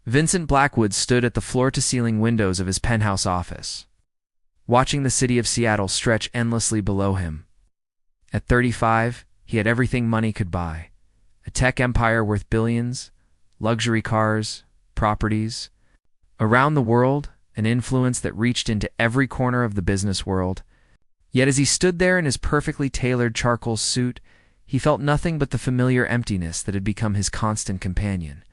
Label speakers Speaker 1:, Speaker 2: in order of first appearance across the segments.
Speaker 1: Vincent Blackwood stood at the floor-to-ceiling windows of his penthouse office, watching the city of Seattle stretch endlessly below him. At 35, he had everything money could buy: a tech empire worth billions, luxury cars, properties. Around the world, an influence that reached into every corner of the business world. Yet as he stood there in his perfectly tailored charcoal suit, he felt nothing but the familiar emptiness that had become his constant companion.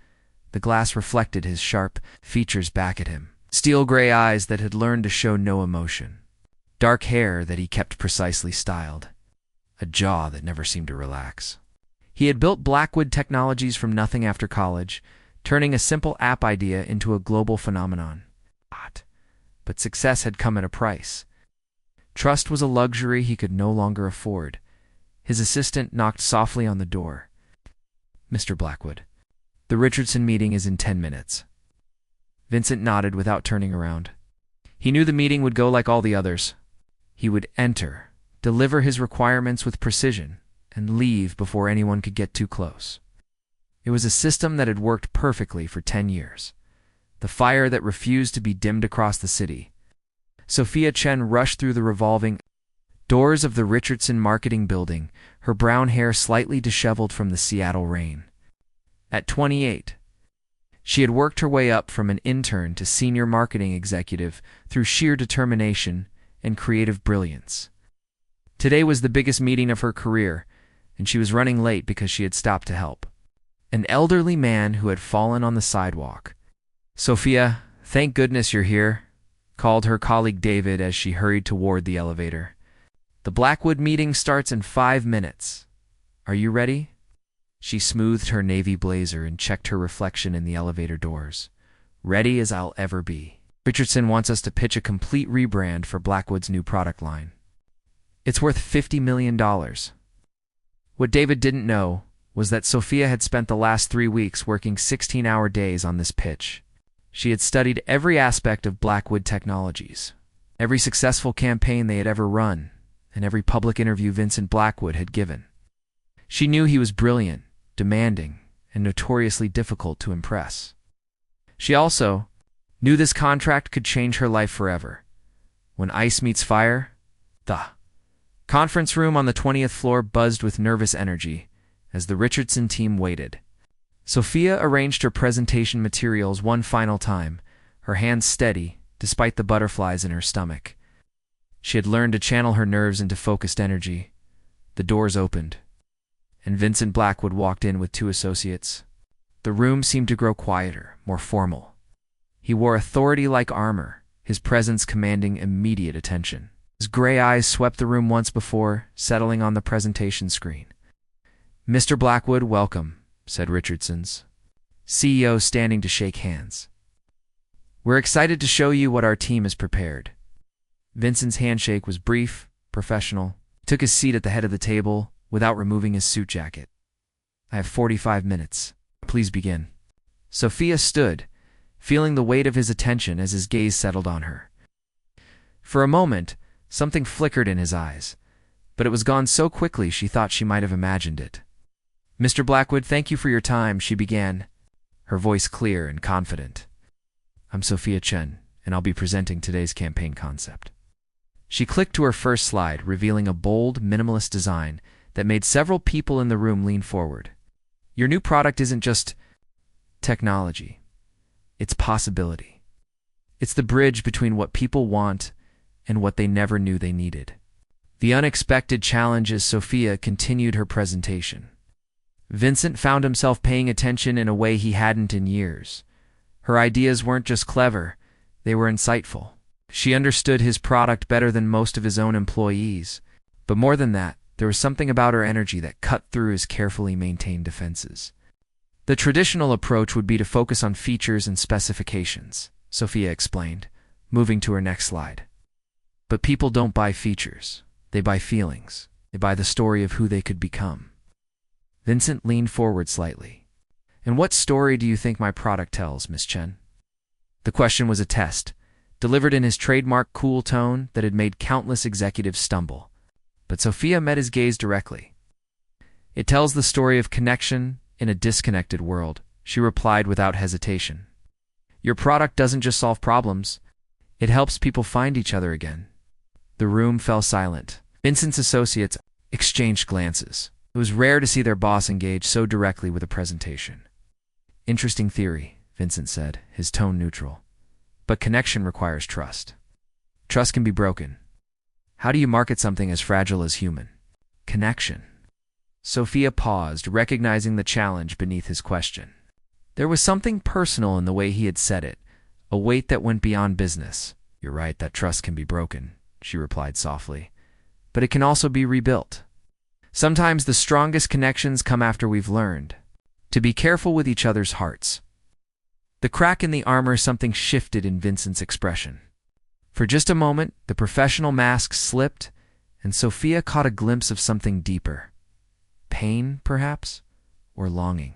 Speaker 1: The glass reflected his sharp features back at him, steel-gray eyes that had learned to show no emotion, dark hair that he kept precisely styled, a jaw that never seemed to relax. He had built Blackwood Technologies from nothing after college, turning a simple app idea into a global phenomenon. But success had come at a price. Trust was a luxury he could no longer afford. His assistant knocked softly on the door. "Mr. Blackwood, the Richardson meeting is in 10 minutes. Vincent nodded without turning around. He knew the meeting would go like all the others. He would enter, deliver his requirements with precision, and leave before anyone could get too close. It was a system that had worked perfectly for 10 years. The fire that refused to be dimmed across the city. Sophia Chen rushed through the revolving doors of the Richardson marketing building, her brown hair slightly disheveled from the Seattle rain. At 28, she had worked her way up from an intern to senior marketing executive through sheer determination and creative brilliance. Today was the biggest meeting of her career, and she was running late because she had stopped to help an elderly man who had fallen on the sidewalk. "Sophia, thank goodness you're here," called her colleague David as she hurried toward the elevator. "The Blackwood meeting starts in 5 minutes. Are you ready?" She smoothed her navy blazer and checked her reflection in the elevator doors. "Ready as I'll ever be. Richardson wants us to pitch a complete rebrand for Blackwood's new product line. It's worth $50 million. What David didn't know was that Sophia had spent the last 3 weeks working 16-hour days on this pitch. She had studied every aspect of Blackwood Technologies, every successful campaign they had ever run, and every public interview Vincent Blackwood had given. She knew he was brilliant, demanding, and notoriously difficult to impress. She also knew this contract could change her life forever. When ice meets fire, the conference room on the 20th floor buzzed with nervous energy as the Richardson team waited. Sophia arranged her presentation materials one final time, her hands steady despite the butterflies in her stomach. She had learned to channel her nerves into focused energy. The doors opened, and Vincent Blackwood walked in with 2 associates. The room seemed to grow quieter, more formal. He wore authority-like armor, his presence commanding immediate attention. His gray eyes swept the room once before, settling on the presentation screen. "Mr. Blackwood, welcome," said Richardson's CEO, standing to shake hands. "We're excited to show you what our team has prepared." Vincent's handshake was brief, professional. He took his seat at the head of the table without removing his suit jacket. "I have 45 minutes. Please begin." Sophia stood, feeling the weight of his attention as his gaze settled on her. For a moment, something flickered in his eyes, but it was gone so quickly she thought she might have imagined it. "Mr. Blackwood, thank you for your time," she began, her voice clear and confident. "I'm Sophia Chen, and I'll be presenting today's campaign concept." She clicked to her first slide, revealing a bold, minimalist design that made several people in the room lean forward. "Your new product isn't just technology. It's possibility. It's the bridge between what people want and what they never knew they needed." The unexpected challenge as Sophia continued her presentation. Vincent found himself paying attention in a way he hadn't in years. Her ideas weren't just clever, they were insightful. She understood his product better than most of his own employees. But more than that, there was something about her energy that cut through his carefully maintained defenses. The traditional approach would be to focus on features and specifications, Sophia explained, moving to her next slide. But people don't buy features. They buy feelings. They buy the story of who they could become. Vincent leaned forward slightly. "And what story do you think my product tells, Miss Chen?" The question was a test, delivered in his trademark cool tone that had made countless executives stumble. But Sophia met his gaze directly. "It tells the story of connection in a disconnected world," she replied without hesitation. Your product doesn't just solve problems, it helps people find each other again. The room fell silent. Vincent's associates exchanged glances. It was rare to see their boss engage so directly with a presentation. Interesting theory, Vincent said, his tone neutral. But connection requires trust. Trust can be broken. How do you market something as fragile as human? Connection. Sophia paused, recognizing the challenge beneath his question. There was something personal in the way he had said it, a weight that went beyond business. You're right that trust can be broken, she replied softly. But it can also be rebuilt. Sometimes the strongest connections come after we've learned to be careful with each other's hearts. The crack in the armor, something shifted in Vincent's expression. For just a moment, the professional mask slipped, and Sophia caught a glimpse of something deeper. Pain, perhaps, or longing.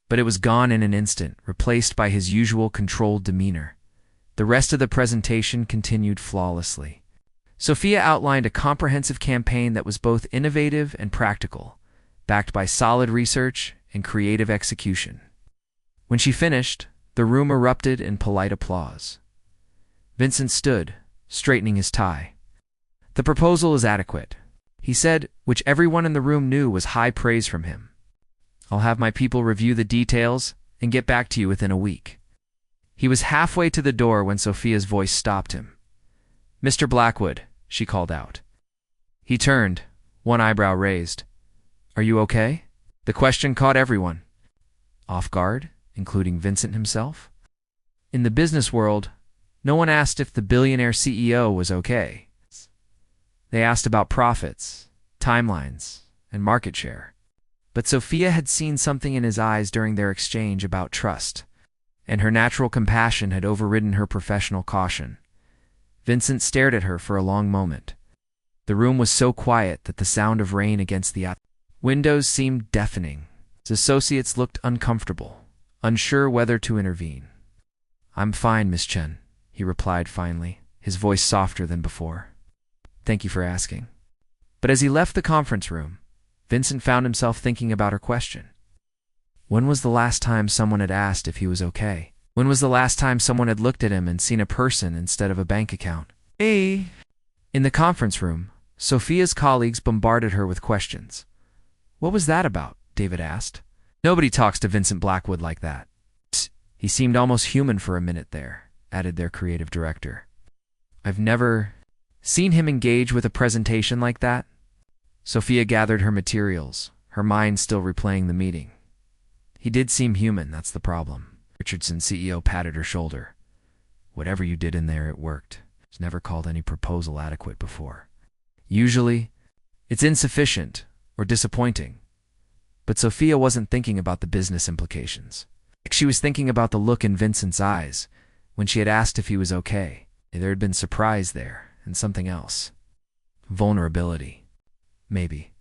Speaker 1: But it was gone in an instant, replaced by his usual controlled demeanor. The rest of the presentation continued flawlessly. Sophia outlined a comprehensive campaign that was both innovative and practical, backed by solid research and creative execution. When she finished, the room erupted in polite applause. Vincent stood, straightening his tie. The proposal is adequate, he said, which everyone in the room knew was high praise from him. I'll have my people review the details and get back to you within a week. He was halfway to the door when Sophia's voice stopped him. Mr. Blackwood, she called out. He turned, one eyebrow raised. Are you okay? The question caught everyone off guard, including Vincent himself. In the business world, no one asked if the billionaire CEO was okay. They asked about profits, timelines, and market share. But Sophia had seen something in his eyes during their exchange about trust, and her natural compassion had overridden her professional caution. Vincent stared at her for a long moment. The room was so quiet that the sound of rain against the windows seemed deafening. His associates looked uncomfortable, unsure whether to intervene. I'm fine, Miss Chen, he replied finally, his voice softer than before. Thank you for asking. But as he left the conference room, Vincent found himself thinking about her question. When was the last time someone had asked if he was okay? When was the last time someone had looked at him and seen a person instead of a bank account? Hey! In the conference room, Sophia's colleagues bombarded her with questions. What was that about? David asked. Nobody talks to Vincent Blackwood like that. He seemed almost human for a minute there, added their creative director. I've never seen him engage with a presentation like that. Sophia gathered her materials, her mind still replaying the meeting. He did seem human, that's the problem. Richardson, CEO, patted her shoulder. Whatever you did in there, it worked. He's never called any proposal adequate before. Usually, it's insufficient or disappointing. But Sophia wasn't thinking about the business implications. She was thinking about the look in Vincent's eyes when she had asked if he was okay. There had been surprise there, and something else. Vulnerability. Maybe.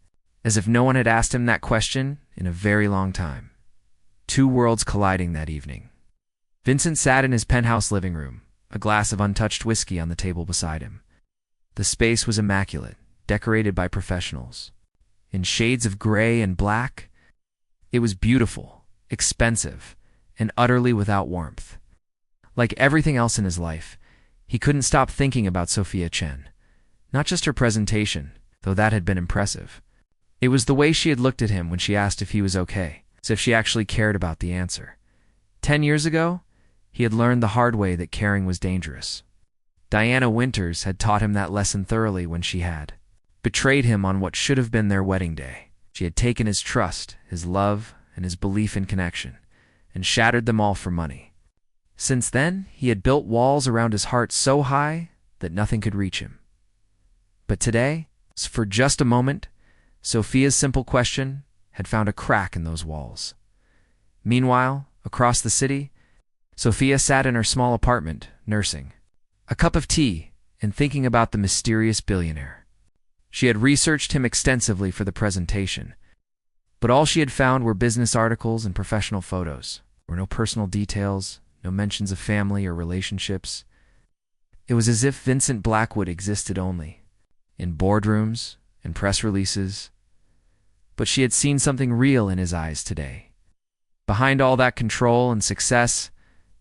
Speaker 1: As if no one had asked him that question in a very long time. Two worlds colliding that evening. Vincent sat in his penthouse living room, a glass of untouched whiskey on the table beside him. The space was immaculate, decorated by professionals. In shades of gray and black, it was beautiful, expensive, and utterly without warmth. Like everything else in his life, he couldn't stop thinking about Sophia Chen. Not just her presentation, though that had been impressive. It was the way she had looked at him when she asked if he was okay, as if she actually cared about the answer. 10 years ago, he had learned the hard way that caring was dangerous. Diana Winters had taught him that lesson thoroughly when she had betrayed him on what should have been their wedding day. She had taken his trust, his love, and his belief in connection, and shattered them all for money. Since then, he had built walls around his heart so high that nothing could reach him. But today, for just a moment, Sophia's simple question had found a crack in those walls. Meanwhile, across the city, Sophia sat in her small apartment, nursing a cup of tea and thinking about the mysterious billionaire. She had researched him extensively for the presentation, but all she had found were business articles and professional photos. There were no personal details, no mentions of family or relationships. It was as if Vincent Blackwood existed only in boardrooms and press releases. But she had seen something real in his eyes today. Behind all that control and success,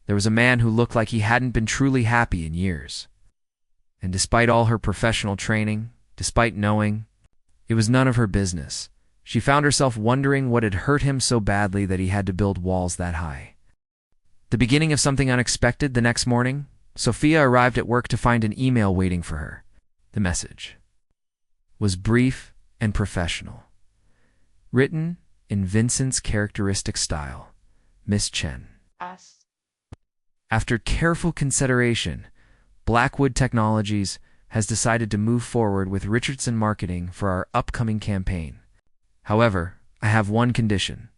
Speaker 1: there was a man who looked like he hadn't been truly happy in years. And despite all her professional training, despite knowing it was none of her business, she found herself wondering what had hurt him so badly that he had to build walls that high. The beginning of something unexpected. The next morning, Sophia arrived at work to find an email waiting for her. The message was brief and professional. Written in Vincent's characteristic style, Miss Chen. After careful consideration, Blackwood Technologies has decided to move forward with Richardson Marketing for our upcoming campaign. However, I have one condition.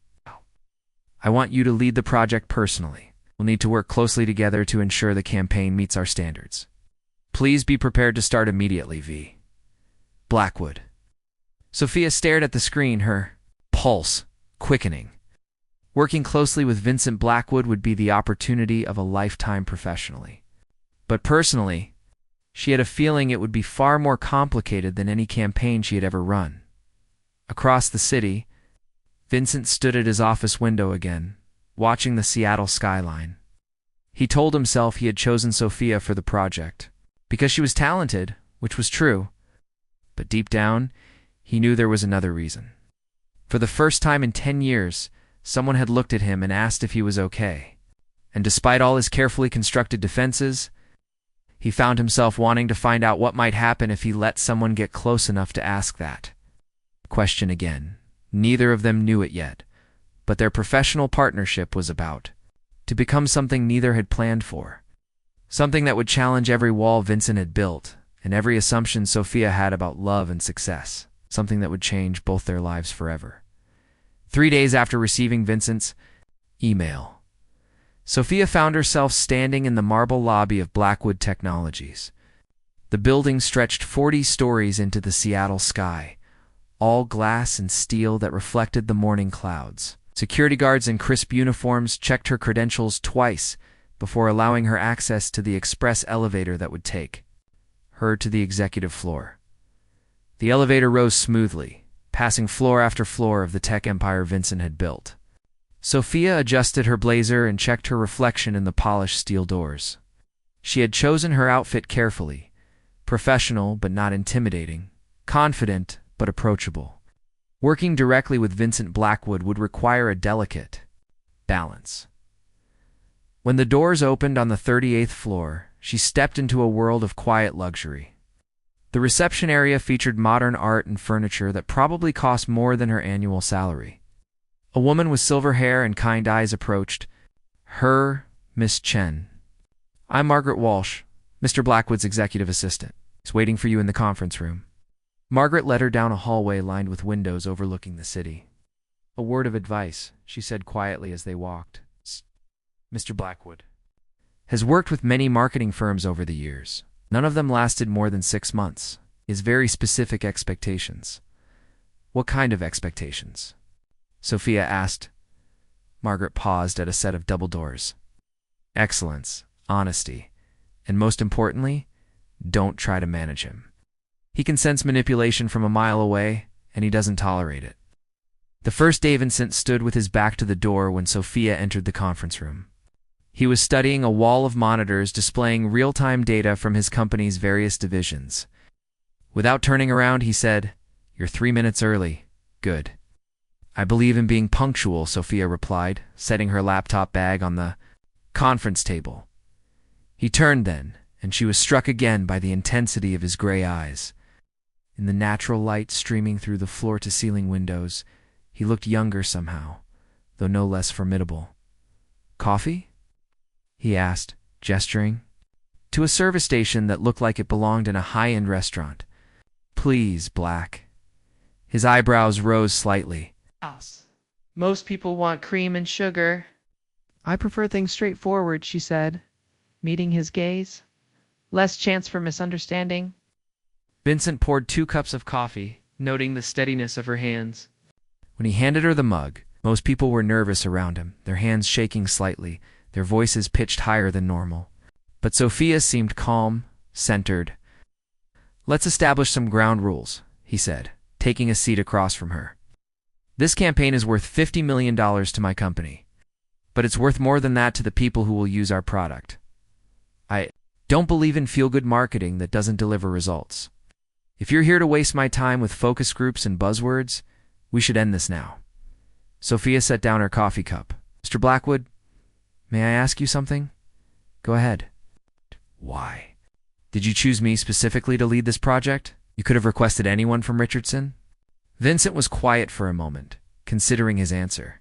Speaker 1: I want you to lead the project personally. We'll need to work closely together to ensure the campaign meets our standards. Please be prepared to start immediately, V. Blackwood. Sophia stared at the screen, her pulse quickening. Working closely with Vincent Blackwood would be the opportunity of a lifetime professionally. But personally, she had a feeling it would be far more complicated than any campaign she had ever run. Across the city, Vincent stood at his office window again, watching the Seattle skyline. He told himself he had chosen Sophia for the project because she was talented, which was true. But deep down, he knew there was another reason. For the first time in 10 years, someone had looked at him and asked if he was okay. And despite all his carefully constructed defenses, he found himself wanting to find out what might happen if he let someone get close enough to ask that question again. Neither of them knew it yet, but their professional partnership was about to become something neither had planned for. Something that would challenge every wall Vincent had built and every assumption Sophia had about love and success. Something that would change both their lives forever. 3 days after receiving Vincent's email, Sophia found herself standing in the marble lobby of Blackwood Technologies. The building stretched 40 stories into the Seattle sky, all glass and steel that reflected the morning clouds. Security guards in crisp uniforms checked her credentials twice before allowing her access to the express elevator that would take her to the executive floor. The elevator rose smoothly, passing floor after floor of the tech empire Vincent had built. Sophia adjusted her blazer and checked her reflection in the polished steel doors. She had chosen her outfit carefully, professional but not intimidating, confident but approachable. Working directly with Vincent Blackwood would require a delicate balance. When the doors opened on the 38th floor, she stepped into a world of quiet luxury. The reception area featured modern art and furniture that probably cost more than her annual salary. A woman with silver hair and kind eyes approached her, Miss Chen. I'm Margaret Walsh, Mr. Blackwood's executive assistant. He's waiting for you in the conference room. Margaret led her down a hallway lined with windows overlooking the city. A word of advice, she said quietly as they walked. Mr. Blackwood has worked with many marketing firms over the years. None of them lasted more than 6 months. He has very specific expectations. What kind of expectations? Sophia asked. Margaret paused at a set of double doors. Excellence, honesty, and most importantly, don't try to manage him. He can sense manipulation from a mile away, and he doesn't tolerate it. The first day Vincent stood with his back to the door when Sophia entered the conference room. He was studying a wall of monitors displaying real-time data from his company's various divisions. Without turning around, he said, "You're 3 minutes early. Good." "I believe in being punctual," Sophia replied, setting her laptop bag on the conference table. He turned then, and she was struck again by the intensity of his gray eyes. In the natural light streaming through the floor-to-ceiling windows, he looked younger somehow, though no less formidable. "Coffee?" he asked, gesturing to a service station that looked like it belonged in a high-end restaurant. "Please, Black." His eyebrows rose slightly.
Speaker 2: Most people want cream and sugar. I prefer things straightforward, she said, meeting his gaze. Less chance for misunderstanding.
Speaker 1: Vincent poured 2 cups of coffee, noting the steadiness of her hands. When he handed her the mug, most people were nervous around him, their hands shaking slightly, their voices pitched higher than normal. But Sophia seemed calm, centered. "Let's establish some ground rules," he said, taking a seat across from her. "This campaign is worth $50 million to my company. but it's worth more than that to the people who will use our product. I don't believe in feel-good marketing that doesn't deliver results. If you're here to waste my time with focus groups and buzzwords, we should end this now." Sophia set down her coffee cup. "Mr. Blackwood, may I ask you something?" "Go ahead." "Why? Did you choose me specifically to lead this project? You could have requested anyone from Richardson." Vincent was quiet for a moment, considering his answer.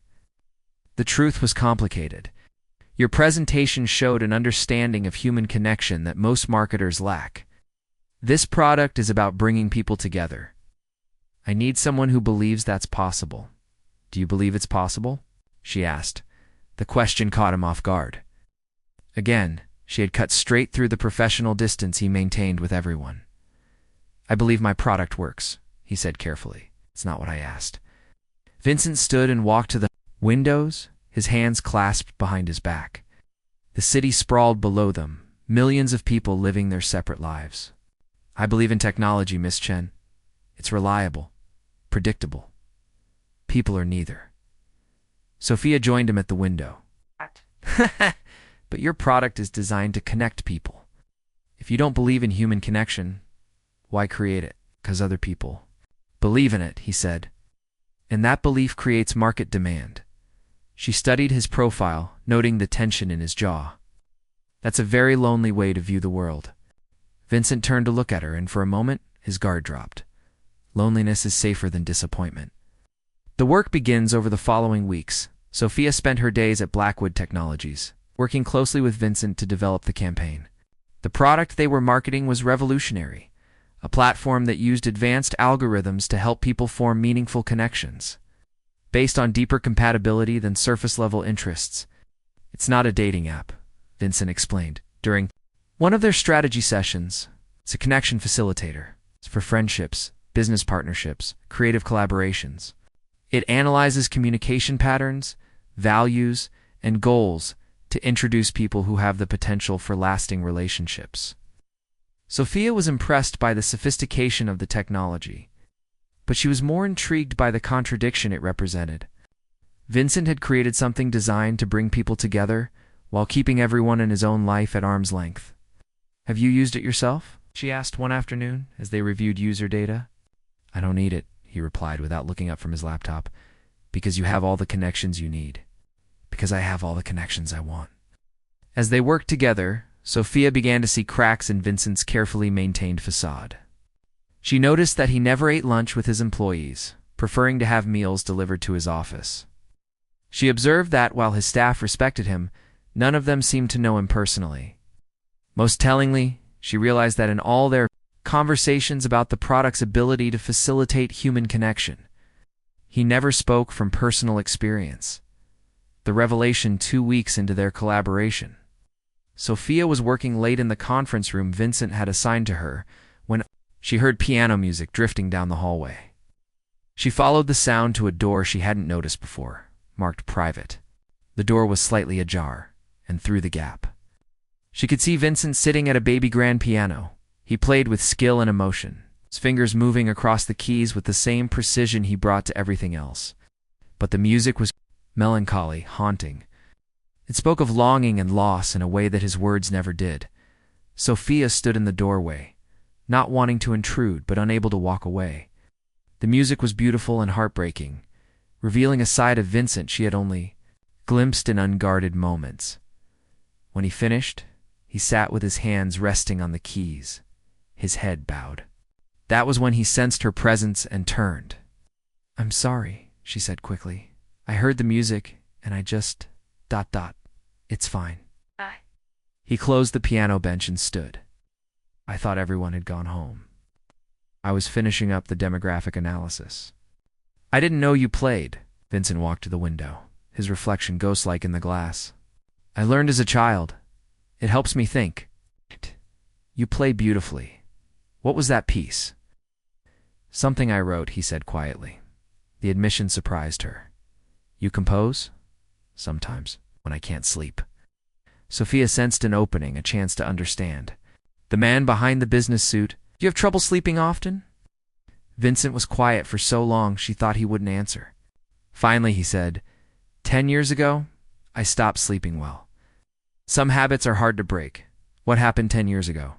Speaker 1: The truth was complicated. Your presentation showed an understanding of human connection that most marketers lack. This product is about bringing people together. I need someone who believes that's possible. "Do you believe it's possible?" she asked. The question caught him off guard. Again, she had cut straight through the professional distance he maintained with everyone. "I believe my product works," he said carefully. "It's not what I asked." Vincent stood and walked to the windows, his hands clasped behind his back. The city sprawled below them, millions of people living their separate lives. "I believe in technology, Miss Chen. It's reliable, predictable. People are neither." Sophia joined him at the window. "But your product is designed to connect people. If you don't believe in human connection, why create it? 'Cause other people believe in it," he said. "And that belief creates market demand." She studied his profile, noting the tension in his jaw. "That's a very lonely way to view the world." Vincent turned to look at her, and for a moment, his guard dropped. Loneliness is safer than disappointment. The work begins over the following weeks. Sophia spent her days at Blackwood Technologies, working closely with Vincent to develop the campaign. The product they were marketing was revolutionary, a platform that used advanced algorithms to help people form meaningful connections, based on deeper compatibility than surface-level interests. "It's not a dating app," Vincent explained during one of their strategy sessions. "It's a connection facilitator. It's for friendships, business partnerships, creative collaborations. It analyzes communication patterns, values, and goals to introduce people who have the potential for lasting relationships." Sophia was impressed by the sophistication of the technology, but she was more intrigued by the contradiction it represented. Vincent had created something designed to bring people together while keeping everyone in his own life at arm's length. "Have you used it yourself?" she asked one afternoon as they reviewed user data. "I don't need it," he replied without looking up from his laptop. "Because you have all the connections you need. Because I have all the connections I want." As they worked together, Sophia began to see cracks in Vincent's carefully maintained facade. She noticed that he never ate lunch with his employees, preferring to have meals delivered to his office. She observed that, while his staff respected him, none of them seemed to know him personally. Most tellingly, she realized that in all their conversations about the product's ability to facilitate human connection, he never spoke from personal experience. The revelation 2 weeks into their collaboration. Sophia was working late in the conference room Vincent had assigned to her when she heard piano music drifting down the hallway. She followed the sound to a door she hadn't noticed before, marked private. The door was slightly ajar, and through the gap, she could see Vincent sitting at a baby grand piano. He played with skill and emotion, his fingers moving across the keys with the same precision he brought to everything else. But the music was melancholy, haunting. It spoke of longing and loss in a way that his words never did. Sophia stood in the doorway, not wanting to intrude but unable to walk away. The music was beautiful and heartbreaking, revealing a side of Vincent she had only glimpsed in unguarded moments. When he finished, he sat with his hands resting on the keys, his head bowed. That was when he sensed her presence and turned. "I'm sorry," she said quickly. "I heard the music, and I just... ... It's fine."
Speaker 3: Bye.
Speaker 1: He closed the piano bench and stood. "I thought everyone had gone home. I was finishing up the demographic analysis." "I didn't know you played." Vincent walked to the window, his reflection ghost-like in the glass. "I learned as a child. It helps me think." "You play beautifully. What was that piece?" "Something I wrote," he said quietly. The admission surprised her. "You compose?" "Sometimes, when I can't sleep." Sophia sensed an opening, a chance to understand. The man behind the business suit. "Do you have trouble sleeping often?" Vincent was quiet for so long she thought he wouldn't answer. Finally he said, 10 years ago, I stopped sleeping well. Some habits are hard to break. What happened 10 years ago?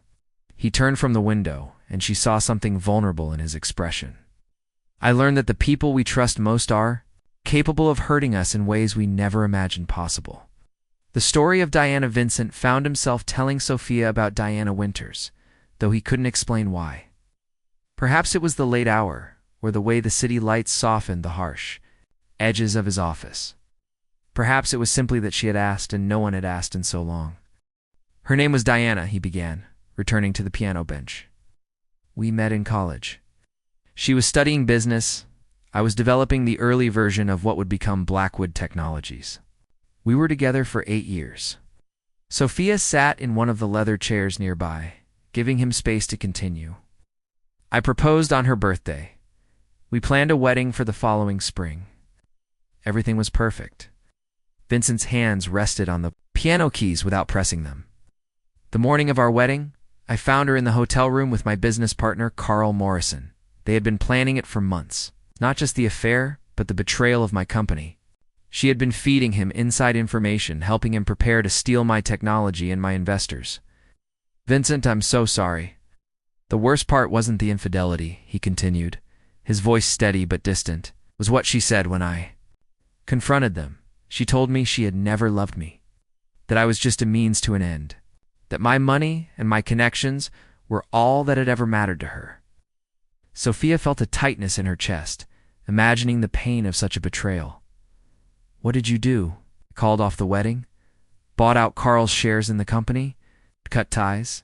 Speaker 1: He turned from the window, and she saw something vulnerable in his expression. I learned that the people we trust most are capable of hurting us in ways we never imagined possible. The story of Diana. Vincent found himself telling Sophia about Diana Winters, though he couldn't explain why. Perhaps it was the late hour, or the way the city lights softened the harsh edges of his office. Perhaps it was simply that she had asked and no one had asked in so long. Her name was Diana, he began, returning to the piano bench. We met in college. She was studying business. I was developing the early version of what would become Blackwood Technologies. We were together for 8 years. Sophia sat in one of the leather chairs nearby, giving him space to continue. I proposed on her birthday. We planned a wedding for the following spring. Everything was perfect. Vincent's hands rested on the piano keys without pressing them. The morning of our wedding, I found her in the hotel room with my business partner, Carl Morrison. They had been planning it for months. Not just the affair, but the betrayal of my company. She had been feeding him inside information, helping him prepare to steal my technology and my investors. Vincent, I'm so sorry. The worst part wasn't the infidelity, he continued, his voice steady but distant. It was what she said when I confronted them. She told me she had never loved me, that I was just a means to an end, that my money and my connections were all that had ever mattered to her. Sophia felt a tightness in her chest, imagining the pain of such a betrayal. What did you do? Called off the wedding? Bought out Carl's shares in the company? Cut ties?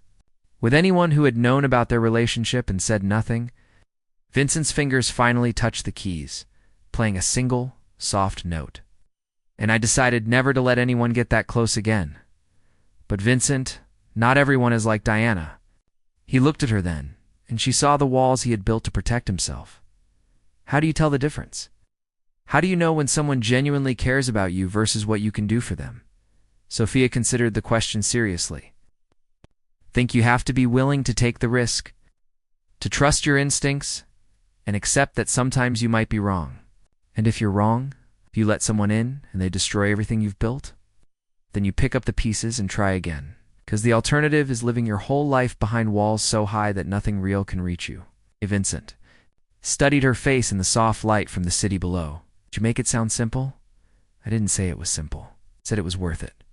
Speaker 1: With anyone who had known about their relationship and said nothing? Vincent's fingers finally touched the keys, playing a single, soft note. And I decided never to let anyone get that close again. But Vincent, not everyone is like Diana. He looked at her then, and she saw the walls he had built to protect himself. How do you tell the difference? How do you know when someone genuinely cares about you versus what you can do for them? Sophia considered the question seriously. Think you have to be willing to take the risk, to trust your instincts, and accept that sometimes you might be wrong. And if you're wrong, if you let someone in and they destroy everything you've built, then you pick up the pieces and try again. Because the alternative is living your whole life behind walls so high that nothing real can reach you. Vincent studied her face in the soft light from the city below. Did you make it sound simple? I didn't say it was simple. I said it was worth it.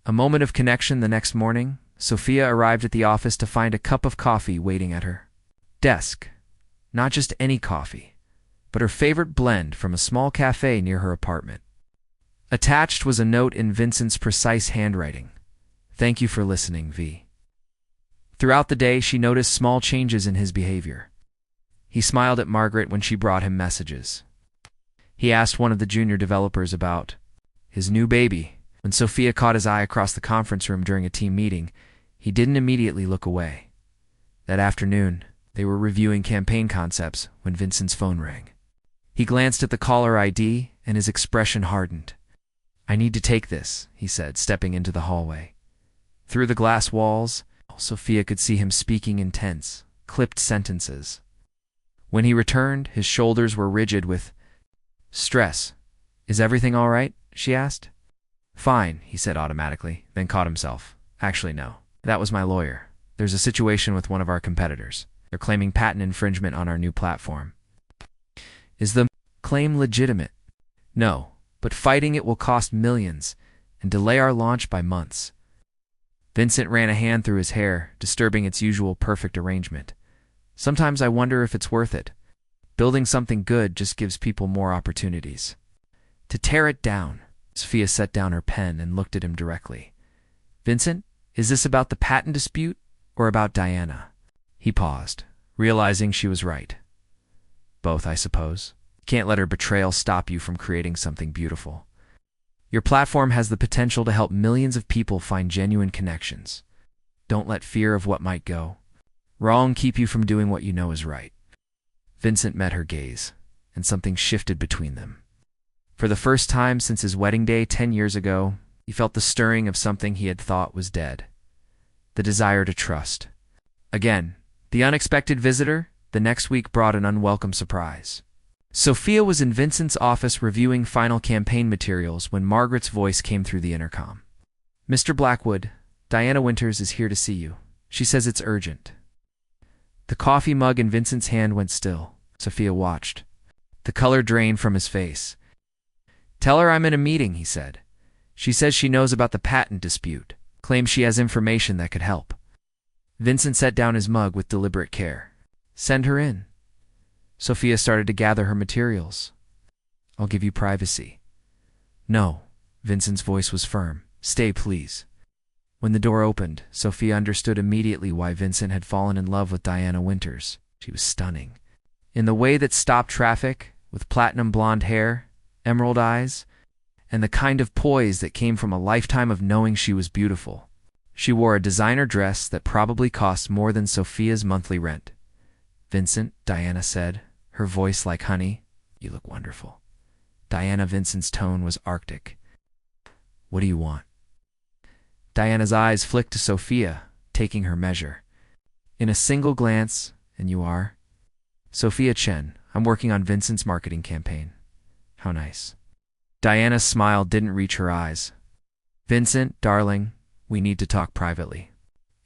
Speaker 1: A moment of connection. The next morning, Sophia arrived at the office to find a cup of coffee waiting at her desk. Not just any coffee, but her favorite blend from a small cafe near her apartment. Attached was a note in Vincent's precise handwriting. Thank you for listening, V. Throughout the day, she noticed small changes in his behavior. He smiled at Margaret when she brought him messages. He asked one of the junior developers about his new baby. When Sophia caught his eye across the conference room during a team meeting, he didn't immediately look away. That afternoon, they were reviewing campaign concepts when Vincent's phone rang. He glanced at the caller ID, and his expression hardened. I need to take this, he said, stepping into the hallway. Through the glass walls, Sophia could see him speaking in tense, clipped sentences. When he returned, his shoulders were rigid with stress. Is everything all right? She asked. Fine, he said automatically, then caught himself. Actually, no. That was my lawyer. There's a situation with one of our competitors. They're claiming patent infringement on our new platform. Is the claim legitimate? No, but fighting it will cost millions and delay our launch by months. Vincent ran a hand through his hair, disturbing its usual perfect arrangement. Sometimes I wonder if it's worth it. Building something good just gives people more opportunities. To tear it down. Sophia set down her pen and looked at him directly. Vincent, is this about the patent dispute or about Diana? He paused, realizing she was right. Both, I suppose. You can't let her betrayal stop you from creating something beautiful. Your platform has the potential to help millions of people find genuine connections. Don't let fear of what might go wrong keep you from doing what you know is right. Vincent met her gaze, and something shifted between them. For the first time since his wedding day 10 years ago, he felt the stirring of something he had thought was dead. The desire to trust. Again, the unexpected visitor the next week brought an unwelcome surprise. Sophia was in Vincent's office reviewing final campaign materials when Margaret's voice came through the intercom. "Mr. Blackwood, Diana Winters is here to see you. She says it's urgent." The coffee mug in Vincent's hand went still. Sophia watched. The color drained from his face. "Tell her I'm in a meeting," he said. "She says she knows about the patent dispute, claims she has information that could help." Vincent set down his mug with deliberate care. "Send her in." Sophia started to gather her materials. "I'll give you privacy." "No." Vincent's voice was firm. "Stay, please." When the door opened, Sophia understood immediately why Vincent had fallen in love with Diana Winters. She was stunning. In the way that stopped traffic, with platinum blonde hair, emerald eyes, and the kind of poise that came from a lifetime of knowing she was beautiful. She wore a designer dress that probably cost more than Sophia's monthly rent. "Vincent," Diana said, her voice like honey, "you look wonderful." Vincent's tone was arctic. "What do you want?" Diana's eyes flicked to Sophia, taking her measure. In a single glance, "And you are?" "Sophia Chen. I'm working on Vincent's marketing campaign." "How nice." Diana's smile didn't reach her eyes. "Vincent, darling, we need to talk privately.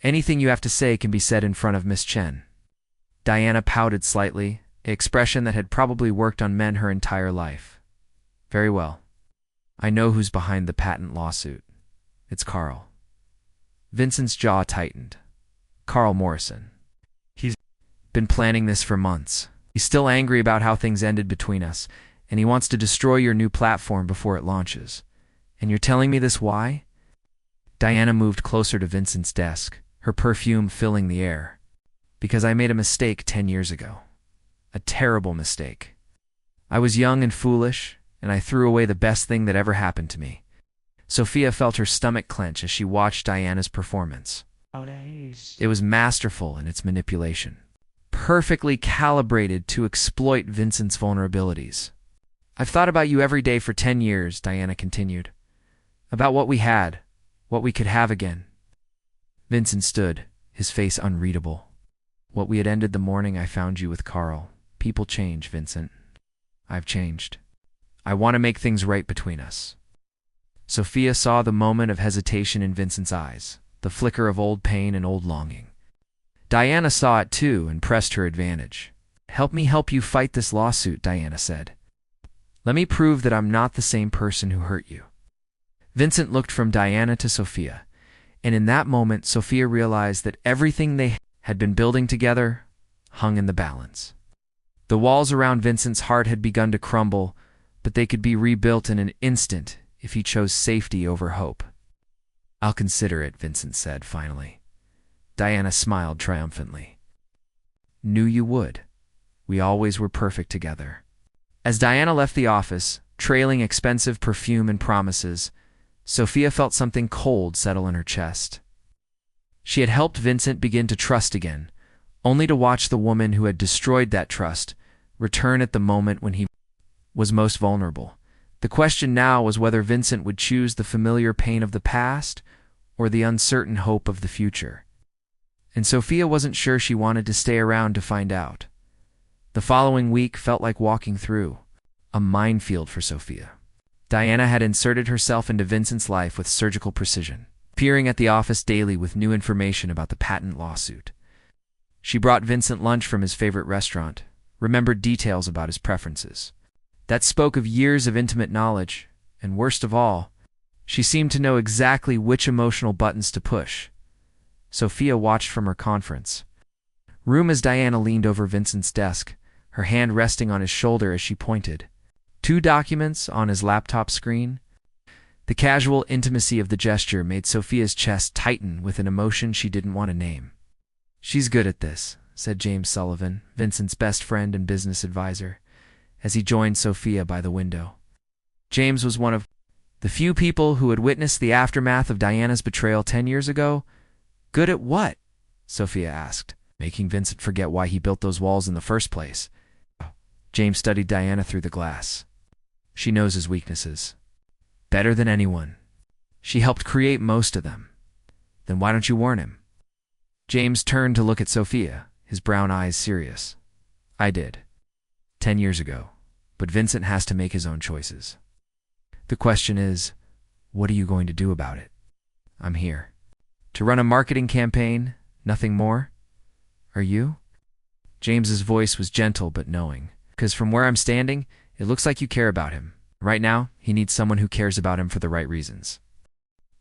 Speaker 1: Anything you have to say can be said in front of Miss Chen." Diana pouted slightly, an expression that had probably worked on men her entire life. "Very well. I know who's behind the patent lawsuit. It's Carl." Vincent's jaw tightened. "Carl Morrison. He's been planning this for months. He's still angry about how things ended between us, and he wants to destroy your new platform before it launches. And you're telling me this why?" Diana moved closer to Vincent's desk, her perfume filling the air. "Because I made a mistake 10 years ago. A terrible mistake. I was young and foolish, and I threw away the best thing that ever happened to me." Sophia felt her stomach clench as she watched Diana's performance. It was masterful in its manipulation, perfectly calibrated to exploit Vincent's vulnerabilities. "I've thought about you every day for 10 years, Diana continued. "About what we had, what we could have again." Vincent stood, his face unreadable. "What we had ended the morning I found you with Carl. People change, Vincent. I've changed. I want to make things right between us." Sophia saw the moment of hesitation in Vincent's eyes, the flicker of old pain and old longing. Diana saw it too and pressed her advantage. "Help me help you fight this lawsuit," Diana said. "Let me prove that I'm not the same person who hurt you." Vincent looked from Diana to Sophia, and in that moment Sophia realized that everything they had been building together hung in the balance. The walls around Vincent's heart had begun to crumble, but they could be rebuilt in an instant if he chose safety over hope. "I'll consider it," Vincent said finally. Diana smiled triumphantly. "Knew you would. We always were perfect together." As Diana left the office, trailing expensive perfume and promises, Sophia felt something cold settle in her chest. She had helped Vincent begin to trust again, only to watch the woman who had destroyed that trust return at the moment when he was most vulnerable. The question now was whether Vincent would choose the familiar pain of the past or the uncertain hope of the future. And Sophia wasn't sure she wanted to stay around to find out. The following week felt like walking through a minefield for Sophia. Diana had inserted herself into Vincent's life with surgical precision, appearing at the office daily with new information about the patent lawsuit. She brought Vincent lunch from his favorite restaurant, remembered details about his preferences. That spoke of years of intimate knowledge, and worst of all, she seemed to know exactly which emotional buttons to push. Sophia watched from her conference room as Diana leaned over Vincent's desk, her hand resting on his shoulder as she pointed. 2 documents on his laptop screen. The casual intimacy of the gesture made Sophia's chest tighten with an emotion she didn't want to name. "She's good at this," said James Sullivan, Vincent's best friend and business advisor, as he joined Sophia by the window. James was one of the few people who had witnessed the aftermath of Diana's betrayal 10 years ago. "Good at what?" Sophia asked, making Vincent forget why he built those walls in the first place. James studied Diana through the glass. "She knows his weaknesses. Better than anyone. She helped create most of them. Then why don't you warn him?" James turned to look at Sophia, his brown eyes serious. "I did. 10 years ago. but Vincent has to make his own choices. The question is, what are you going to do about it? I'm here. To run a marketing campaign, nothing more? Are you? James's voice was gentle but knowing. Because from where I'm standing, it looks like you care about him. Right now, he needs someone who cares about him for the right reasons.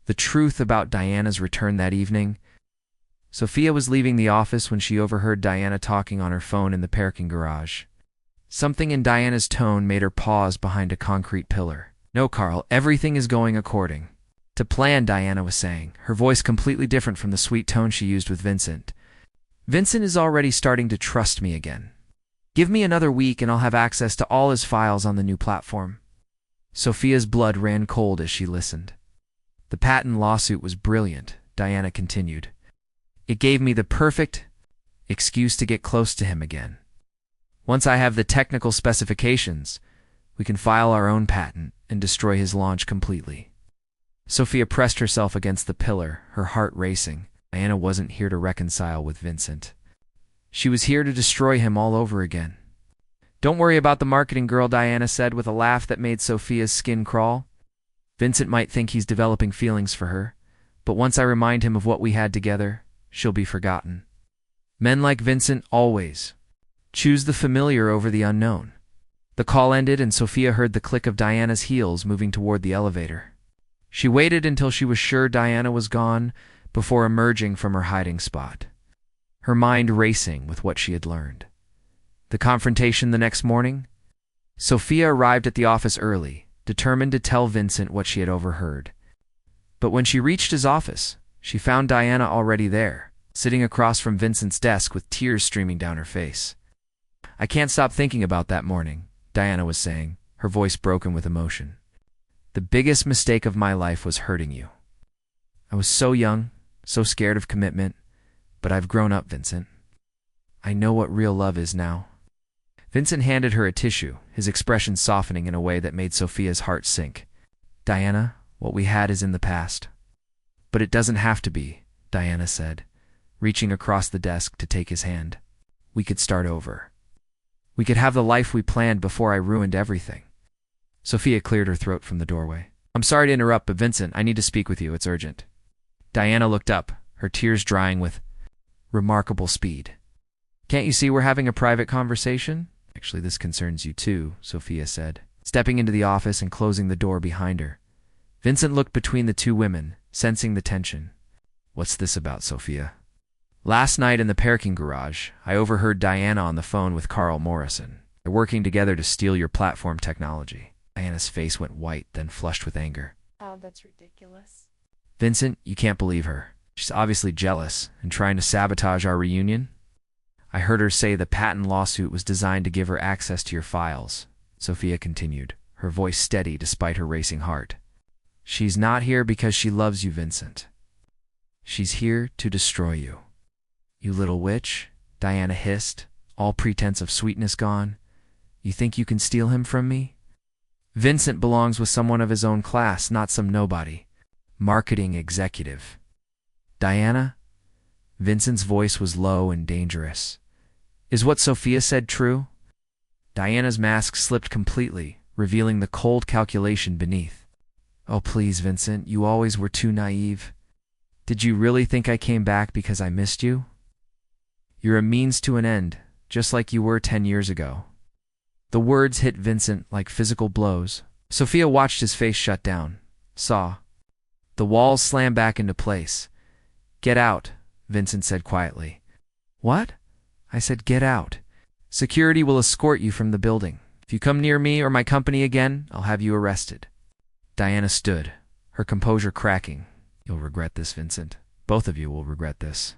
Speaker 1: The truth about Diana's return that evening. Sophia was leaving the office when she overheard Diana talking on her phone in the parking garage. Something in Diana's tone made her pause behind a concrete pillar. No, Carl, everything is going according to plan, Diana was saying, her voice completely different from the sweet tone she used with Vincent. Vincent is already starting to trust me again. Give me another week and I'll have access to all his files on the new platform. Sophia's blood ran cold as she listened. The patent lawsuit was brilliant, Diana continued. It gave me the perfect excuse to get close to him again. Once I have the technical specifications, we can file our own patent and destroy his launch completely. Sophia pressed herself against the pillar, her heart racing. Diana wasn't here to reconcile with Vincent. She was here to destroy him all over again. Don't worry about the marketing girl, Diana said with a laugh that made Sophia's skin crawl. Vincent might think he's developing feelings for her, but once I remind him of what we had together, she'll be forgotten. Men like Vincent always choose the familiar over the unknown. The call ended and Sophia heard the click of Diana's heels moving toward the elevator. She waited until she was sure Diana was gone before emerging from her hiding spot, her mind racing with what she had learned. The confrontation the next morning? Sophia arrived at the office early, determined to tell Vincent what she had overheard. But when she reached his office, she found Diana already there, sitting across from Vincent's desk with tears streaming down her face. I can't stop thinking about that morning, Diana was saying, her voice broken with emotion. The biggest mistake of my life was hurting you. I was so young, so scared of commitment, but I've grown up, Vincent. I know what real love is now. Vincent handed her a tissue, his expression softening in a way that made Sophia's heart sink. Diana, what we had is in the past. But it doesn't have to be, Diana said, reaching across the desk to take his hand. We could start over. We could have the life we planned before I ruined everything. Sophia cleared her throat from the doorway. I'm sorry to interrupt, but Vincent, I need to speak with you. It's urgent. Diana looked up, her tears drying with remarkable speed. Can't you see we're having a private conversation? Actually, this concerns you too, Sophia said, stepping into the office and closing the door behind her. Vincent looked between the two women, sensing the tension. What's this about, Sophia? Last night in the parking garage, I overheard Diana on the phone with Carl Morrison. They're working together to steal your platform technology. Diana's face went white, then flushed with anger.
Speaker 3: Oh, that's ridiculous.
Speaker 1: Vincent, you can't believe her. She's obviously jealous and trying to sabotage our reunion. I heard her say the patent lawsuit was designed to give her access to your files, Sophia continued, her voice steady despite her racing heart. She's not here because she loves you, Vincent. She's here to destroy you. You little witch, Diana hissed, all pretense of sweetness gone. You think you can steal him from me? Vincent belongs with someone of his own class, not some nobody. Marketing executive. Diana? Vincent's voice was low and dangerous. Is what Sophia said true? Diana's mask slipped completely, revealing the cold calculation beneath. Oh, please, Vincent, you always were too naive. Did you really think I came back because I missed you? You're a means to an end, just like you were 10 years ago. The words hit Vincent like physical blows. Sophia watched his face shut down, saw. The walls slammed back into place. Get out, Vincent said quietly. What? I said get out. Security will escort you from the building. If you come near me or my company again, I'll have you arrested. Diana stood, her composure cracking. You'll regret this, Vincent. Both of you will regret this.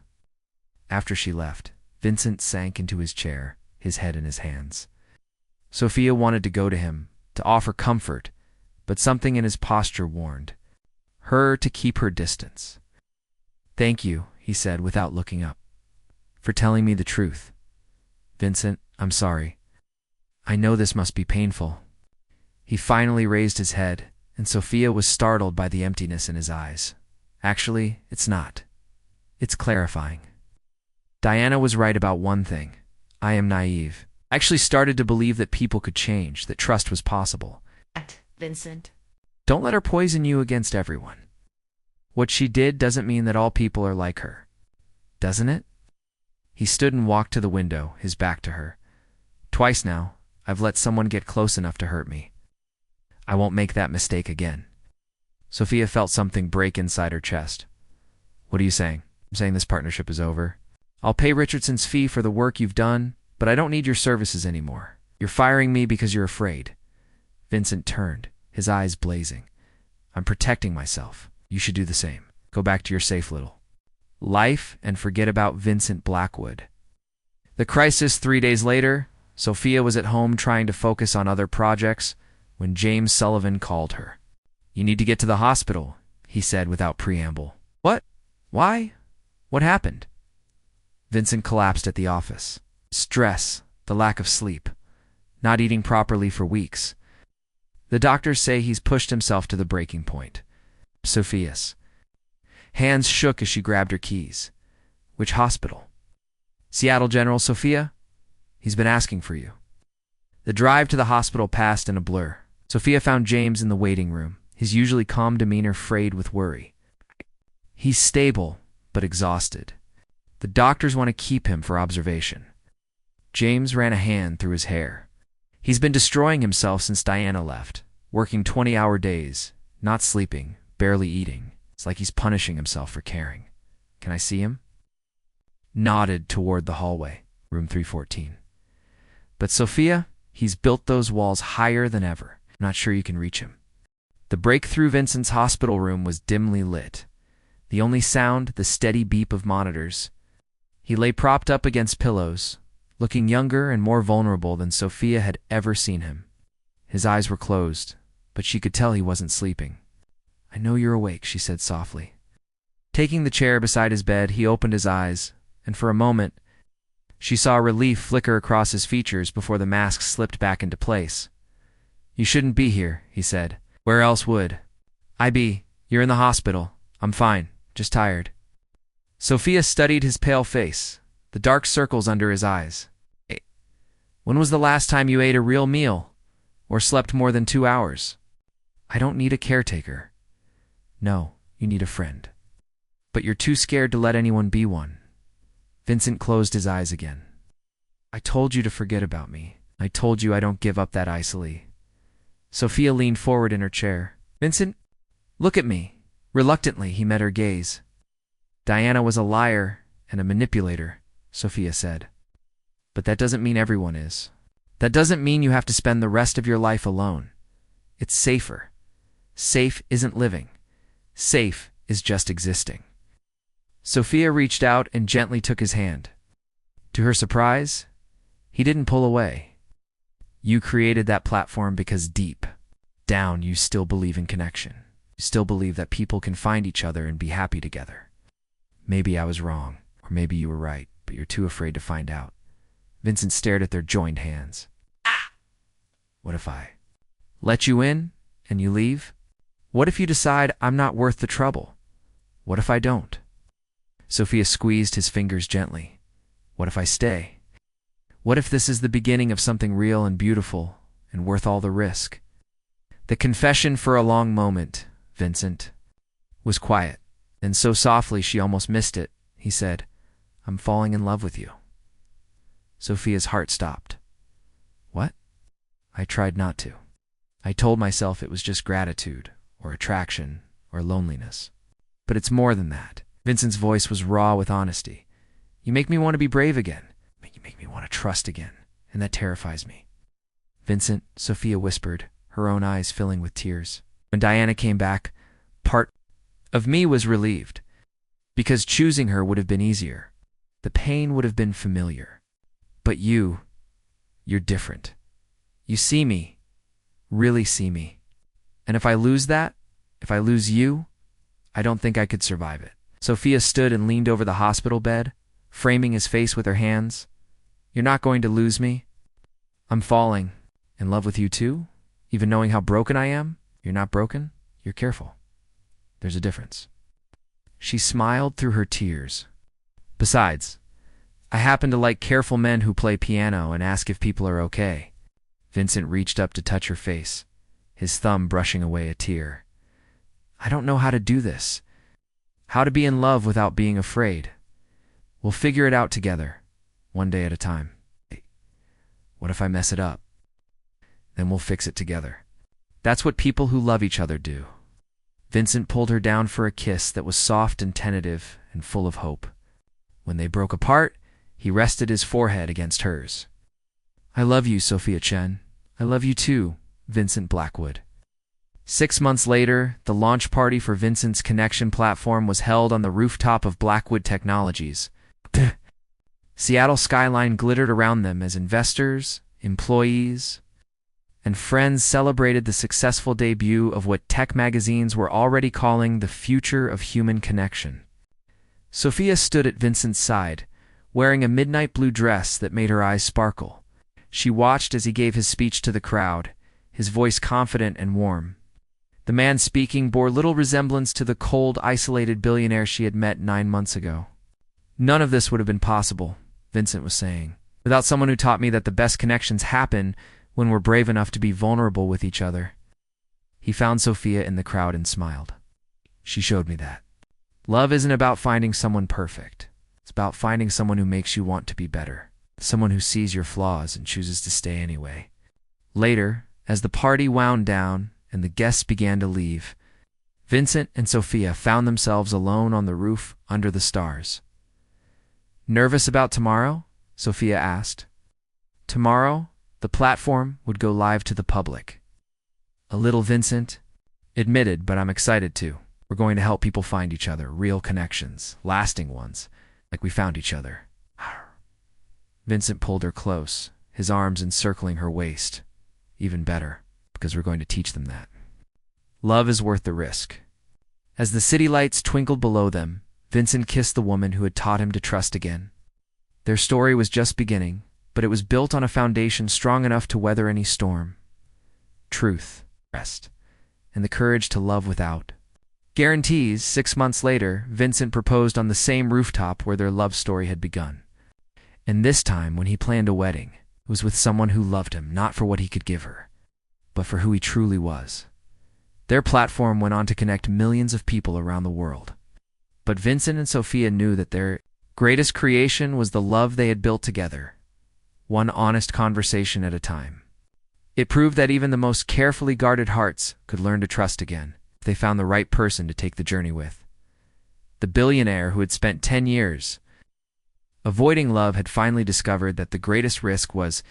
Speaker 1: After she left, Vincent sank into his chair, his head in his hands. Sophia wanted to go to him, to offer comfort, but something in his posture warned her to keep her distance. Thank you, he said without looking up, for telling me the truth. Vincent, I'm sorry. I know this must be painful. He finally raised his head, and Sophia was startled by the emptiness in his eyes. Actually, it's not. It's clarifying. Diana was right about one thing. I am naive. I actually started to believe that people could change, that trust was possible.
Speaker 3: Vincent.
Speaker 1: Don't let her poison you against everyone. What she did doesn't mean that all people are like her. Doesn't it? He stood and walked to the window, his back to her. Twice now, I've let someone get close enough to hurt me. I won't make that mistake again. Sophia felt something break inside her chest. What are you saying? I'm saying this partnership is over. I'll pay Richardson's fee for the work you've done, but I don't need your services anymore. You're firing me because you're afraid. Vincent turned, his eyes blazing. I'm protecting myself. You should do the same. Go back to your safe little life and forget about Vincent Blackwood. The crisis 3 days later, Sophia was at home trying to focus on other projects when James Sullivan called her. You need to get to the hospital, he said without preamble. What? Why? What happened? Vincent collapsed at the office. Stress, the lack of sleep, not eating properly for weeks. The doctors say he's pushed himself to the breaking point. Sophia's hands shook as she grabbed her keys. Which hospital? Seattle General, Sophia? He's been asking for you. The drive to the hospital passed in a blur. Sophia found James in the waiting room, his usually calm demeanor frayed with worry. He's stable, but exhausted. The doctors want to keep him for observation. James ran a hand through his hair. He's been destroying himself since Diana left, working 20-hour days, not sleeping, barely eating. It's like he's punishing himself for caring. Can I see him? Nodded toward the hallway, room 314. But Sophia, he's built those walls higher than ever. I'm not sure you can reach him. The break through Vincent's hospital room was dimly lit. The only sound, the steady beep of monitors. He lay propped up against pillows, looking younger and more vulnerable than Sophia had ever seen him. His eyes were closed, but she could tell he wasn't sleeping. I know you're awake, she said softly. Taking the chair beside his bed, he opened his eyes, and for a moment, she saw relief flicker across his features before the mask slipped back into place. You shouldn't be here, he said. Where else would? You're in the hospital. I'm fine, just tired. Sophia studied his pale face, the dark circles under his eyes. When was the last time you ate a real meal? Or slept more than 2 hours? I don't need a caretaker. No, you need a friend. But you're too scared to let anyone be one. Vincent closed his eyes again. I told you to forget about me. I told you I don't give up that easily. Sophia leaned forward in her chair. Vincent, look at me. Reluctantly, he met her gaze. Diana was a liar and a manipulator, Sophia said. But that doesn't mean everyone is. That doesn't mean you have to spend the rest of your life alone. It's safer. Safe isn't living. Safe is just existing. Sophia reached out and gently took his hand. To her surprise, he didn't pull away. You created that platform because deep down you still believe in connection. You still believe that people can find each other and be happy together. Maybe I was wrong, or maybe you were right, but you're too afraid to find out. Vincent stared at their joined hands. What if I let you in and you leave? What if you decide I'm not worth the trouble? What if I don't? Sophia squeezed his fingers gently. What if I stay? What if this is the beginning of something real and beautiful and worth all the risk? The confession for a long moment, Vincent, was quiet, and so softly she almost missed it. He said, I'm falling in love with you. Sophia's heart stopped. What? I tried not to. I told myself it was just gratitude, or attraction, or loneliness. But it's more than that. Vincent's voice was raw with honesty. You make me want to be brave again. You make me want to trust again, and that terrifies me. Vincent, Sophia whispered, her own eyes filling with tears. When Diana came back, part of me was relieved, because choosing her would have been easier. The pain would have been familiar. But you're different. You see me, really see me. And if I lose that, if I lose you, I don't think I could survive it. Sophia stood and leaned over the hospital bed, framing his face with her hands. You're not going to lose me. I'm falling in love with you too. Even knowing how broken I am, you're not broken. You're careful. There's a difference. She smiled through her tears. Besides, I happen to like careful men who play piano and ask if people are okay. Vincent reached up to touch her face, his thumb brushing away a tear. I don't know how to do this. How to be in love without being afraid. We'll figure it out together, one day at a time. What if I mess it up? Then we'll fix it together. That's what people who love each other do. Vincent pulled her down for a kiss that was soft and tentative and full of hope. When they broke apart, he rested his forehead against hers. I love you, Sophia Chen. I love you too, Vincent Blackwood. 6 months later, the launch party for Vincent's connection platform was held on the rooftop of Blackwood Technologies. Seattle skyline glittered around them as investors, employees, and friends celebrated the successful debut of what tech magazines were already calling the future of human connection. Sophia stood at Vincent's side, wearing a midnight blue dress that made her eyes sparkle. She watched as he gave his speech to the crowd, his voice confident and warm. The man speaking bore little resemblance to the cold, isolated billionaire she had met 9 months ago. None of this would have been possible, Vincent was saying, without someone who taught me that the best connections happen when we're brave enough to be vulnerable with each other. He found Sophia in the crowd and smiled. She showed me that. Love isn't about finding someone perfect. It's about finding someone who makes you want to be better. Someone who sees your flaws and chooses to stay anyway. Later, as the party wound down and the guests began to leave, Vincent and Sophia found themselves alone on the roof under the stars. Nervous about tomorrow? Sophia asked. Tomorrow, the platform would go live to the public. A little, Vincent admitted, but I'm excited too. We're going to help people find each other, real connections, lasting ones, like we found each other. Vincent pulled her close, his arms encircling her waist. Even better, because we're going to teach them that. Love is worth the risk. As the city lights twinkled below them, Vincent kissed the woman who had taught him to trust again. Their story was just beginning, but it was built on a foundation strong enough to weather any storm. Truth, rest, and the courage to love without. Guarantees. 6 months later, Vincent proposed on the same rooftop where their love story had begun. And this time, when he planned a wedding, it was with someone who loved him, not for what he could give her, but for who he truly was. Their platform went on to connect millions of people around the world. But Vincent and Sophia knew that their greatest creation was the love they had built together, one honest conversation at a time. It proved that even the most carefully guarded hearts could learn to trust again if they found the right person to take the journey with. The billionaire who had spent 10 years avoiding love had finally discovered that the greatest risk was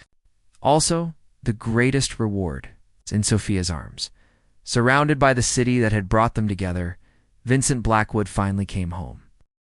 Speaker 1: also the greatest reward. In Sophia's arms, surrounded by the city that had brought them together, Vincent Blackwood finally came home.